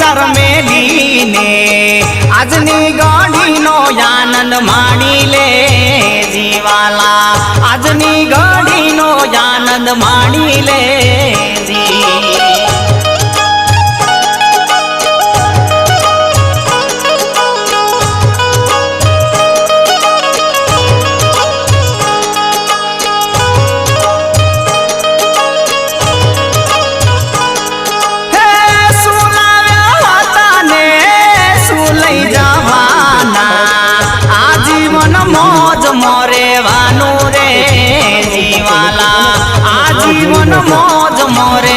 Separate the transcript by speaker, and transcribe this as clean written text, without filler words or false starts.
Speaker 1: સંસાર મેલીને આજની ઘડીનો આનંદ માણી લે જીવાલા આજની ઘડીનો આનંદ માણી લે મોજ મોરે